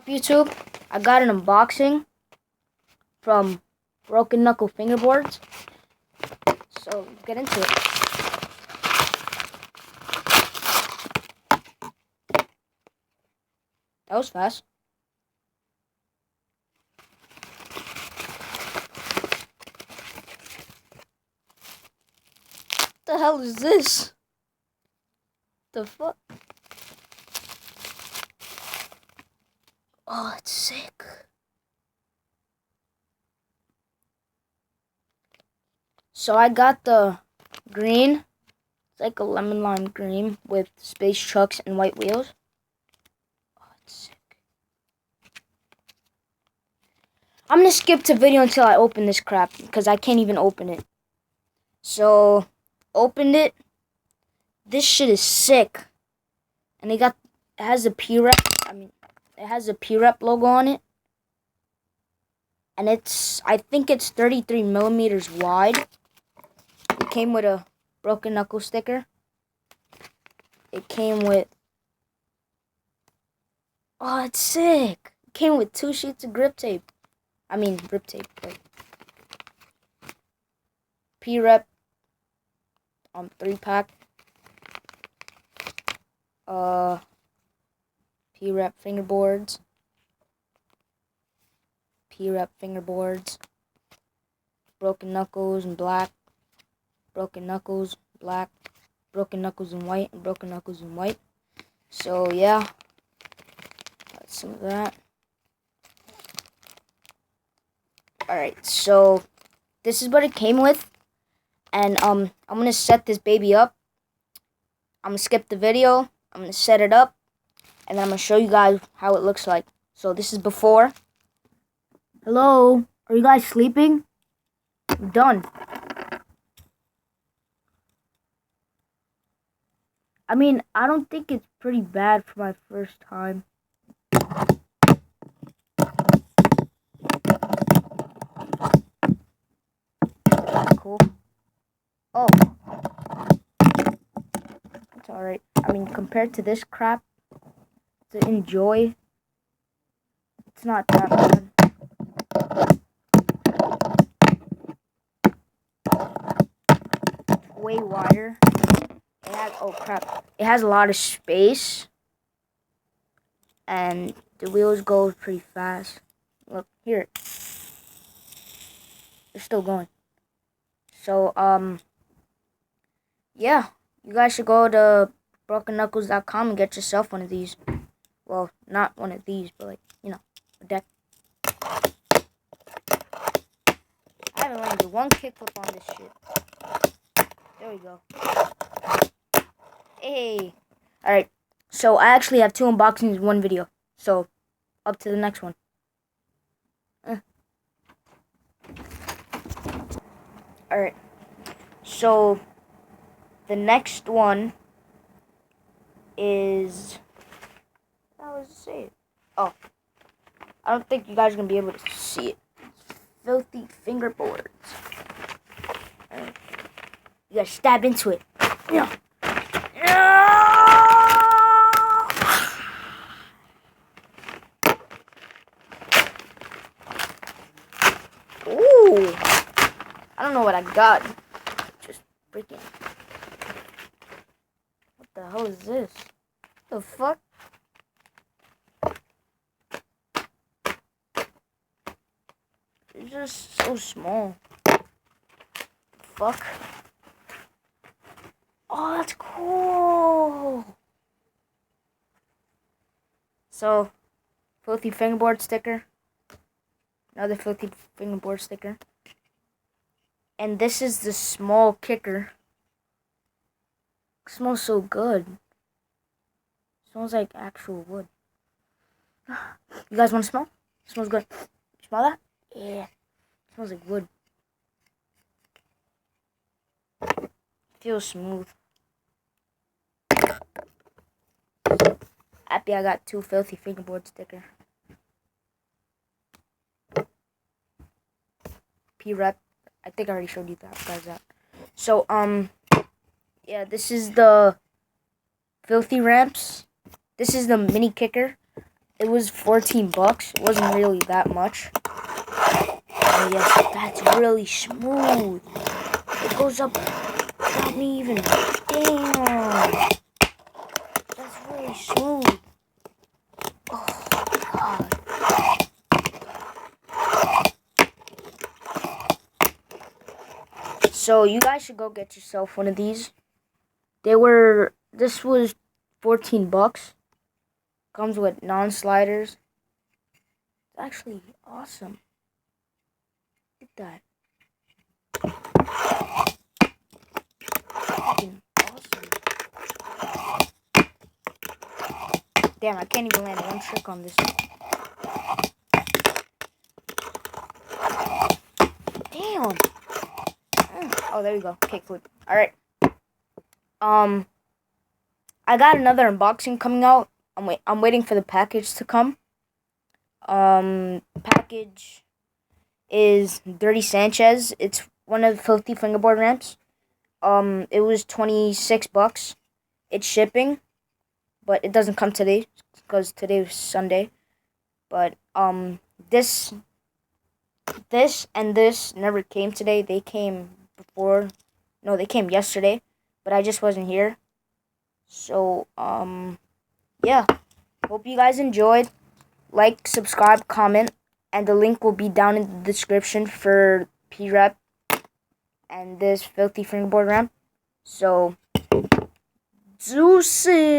YouTube? I got an unboxing from Broken Knuckle Fingerboards. So let's get into it. That was fast. What the hell is this? The fuck? Oh, it's sick. So I got the green. It's like a lemon lime green with space trucks and white wheels. Oh, it's sick. I'm gonna skip to video until I open this crap because I can't even open it. So, opened it. This shit is sick. And it has a P-Rep. It has a P-Rep logo on it. And I think it's 33 millimeters wide. It came with a Broken Knuckle sticker. It came with, oh, it's sick. It came with 2 sheets of grip tape. Grip tape. Like P-Rep 3-pack. P-Rep fingerboards. P-Rep fingerboards. Broken Knuckles in black. Broken Knuckles black. Broken Knuckles in white. And Broken Knuckles in white. So yeah. Got some of that. Alright, so this is what it came with. And I'm gonna set this baby up. I'm gonna skip the video. I'm gonna set it up. And then I'm gonna show you guys how it looks like. So this is before. Hello? Are you guys sleeping? I'm done. I don't think it's pretty bad for my first time. Cool. Oh. It's alright. Compared to this crap, to enjoy, it's not that bad. It's way wider. It has, oh crap, it has a lot of space. And the wheels go pretty fast. Look, here. They're still going. So, yeah. You guys should go to BrokenKnuckles.com and get yourself one of these. Well, not one of these, but a deck. I haven't learned to do one kickflip on this shit. There we go. Hey. Alright. So, I actually have 2 unboxings in one video. So, up to the next one. Alright. So, the next one is... How was it say? Oh. I don't think you guys are going to be able to see it. Filthy Fingerboards. Alright. You gotta stab into it. Yeah. Ooh. I don't know what I got. Just freaking. What the hell is this? What the fuck? It's just so small. Fuck. Oh, that's cool. So, Filthy Fingerboard sticker. Another Filthy Fingerboard sticker. And this is the small kicker. It smells so good. It smells like actual wood. You guys want to smell? It smells good. You smell that? Yeah. It smells like wood. It feels smooth. Happy I got 2 Filthy Fingerboard sticker. P-Rep. I think I already showed you guys that. So, yeah, this is the Filthy ramps. This is the mini kicker. It was 14 bucks. It wasn't really that much. Oh yes, that's really smooth. It goes up without me even. Damn. That's really smooth. Oh god. So you guys should go get yourself one of these. This was 14 bucks. Comes with non-sliders. It's actually awesome. Look at that. Fucking awesome. Damn, I can't even land one trick on this. Damn. Oh, there you go. Kickflip. Alright. I got another unboxing coming out. I'm waiting for the package to come. Package is Dirty Sanchez. It's one of the Filthy Fingerboard ramps. It was 26 bucks. It's shipping, but it doesn't come today because today was Sunday. But this and this never came today. They came before. No, they came yesterday, but I just wasn't here. So yeah. Hope you guys enjoyed. Like, subscribe, comment, and the link will be down in the description for P-Rep and this Filthy Fingerboard ramp. So, deuces.